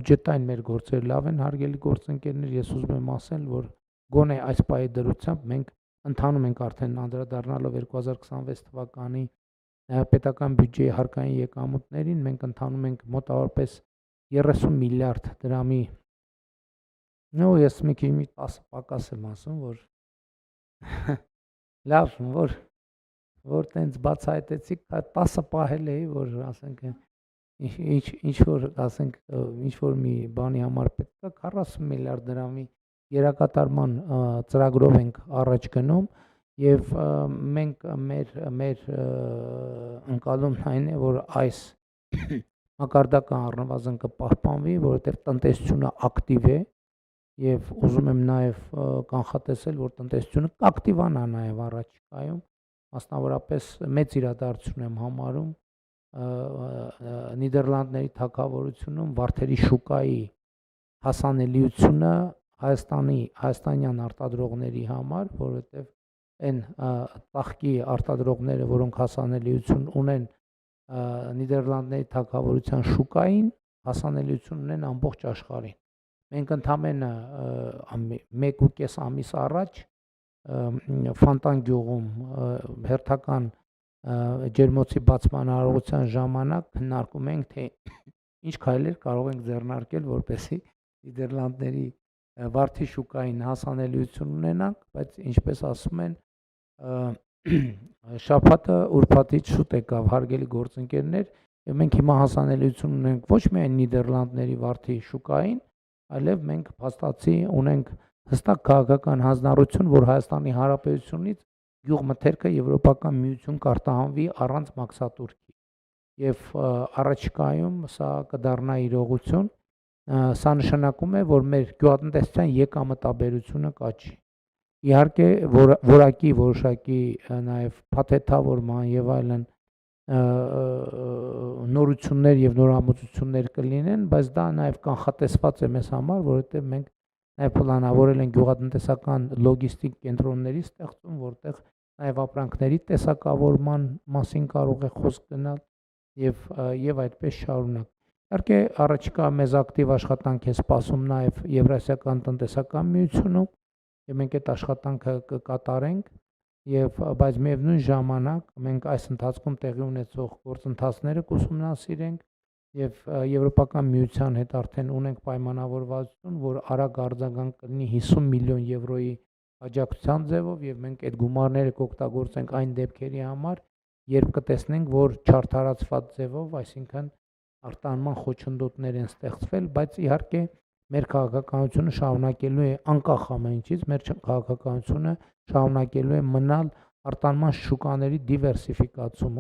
բյուջետային մեր գործերը լավ են, հարգելի գործընկերներ, ես ուզում եմ ասել, որ գոնե այս պահի դրությամբ մենք ընթանում ենք արդեն անդրադառնալով 2026 թվականի պետական բյուջեի հարկային եկամուտներին, մենք ընթանում ենք մոտավորապես 30 միլիարդ դրամի, ես մի քիչ 10 պակաս եմ ասում, որ լավ, որ տենց բացահայտեցիք, 10 պահել էի, որ ասենք ինչ որ ասենք ինչ որ մի բանի համար պետք է 40 միլիարդ դրամի երակատարման ծրագրով ենք առաջ գնում եւ մենք մեր ընկալումն այն է, որ այս մակարդակը առնվազն կպահպանվի, որովհետեւ տնտեսությունը ակտիվ է եւ ուզում եմ նաեւ կանխատեսել, որ տնտեսությունը կակտիվանա նաեւ առաջիկայում, մասնավորապես մեծ իրադարձություն եմ համարում Նիդերլանդների թագավորությունում վարդերի շուկայի հասանելիությունը հայաստանյան արտադրողների համար, որովհետև այն ծաղկի արտադրողները, որոնք հասանելիություն ունեն Նիդերլանդների թագավորության շուկային, հասանելիություն ունեն ամբողջ աշխարհին։ Մենք ընդամենը 1.5 ամիս առաջ Ֆանտան գյուղում հերթական ջերմոցի բացման արարողության ժամանակ քննարկում ենք, թե ինչ քայլեր կարող ենք ձեռնարկել, որպեսզի Նիդերլանդների վարդի շուկային հասանելիություն ունենանք, բայց ինչպես ասում են, շաբաթը ուրբաթից շուտ եկավ, հարգելի գործընկերներ, եւ մենք հիմա հասանելիություն ունենք ոչ միայն Նիդերլանդների վարդի շուկային, այլև մենք փաստացի ունենք հստակ քաղաքական հանձնառություն, որ Հայաստանի Հանրապետությունից գյուղմթերքը Եվրոպական միություն կարտահանվի առանց մաքսատուրքի եւ առաջիկայում սա կդառնա իրողություն, սա նշանակում է, որ մեր գյուղատնտեսության եկամտաբերությունը կաճի։ Իհարկե որակի որոշակի նաեւ փաթեթավորման եւ այլն նորություններ եւ նորամուծություններ կլինեն, բայց դա նաեւ կանխատեսված է մեզ համար, որովհետեւ մենք նաեւ պլանավորել ենք գյուղատնտեսական լոգիստիկ կենտրոնների ստեղծում, որտեղ նաև ապրանքների տեսակավորման մասին կարող է խոսք գնալ եւ այդպես շարունակ։ Իհարկե առաջիկա մեզ ակտիվ աշխատանք է սպասում նաև Եվրասիական տնտեսական միությունում եւ մենք այդ աշխատանքը կկատարենք բայց միևնույն ժամանակ մենք այս ընթացքում տեղի ունեցող գործընթացները կուսումնասիրենք եւ Եվրոպական միության հետ արդեն ունենք պայմանավորվածություն, որ արագ արձագանք կլինի 50 միլիոն եվրոյի աջակցության ձևով եւ մենք այդ գումարները կօգտագործենք այն դեպքերի համար, երբ կտեսնենք, որ չարդարացված ձևով, այսինքն արտահանման խոչընդոտներ են ստեղծվել, բայց իհարկե մեր քաղաքականությունը շարունակելու է անկախ ամեն ինչից, մեր քաղաքականությունը շարունակելու է մնալ արտահանման շուկաների դիվերսիֆիկացում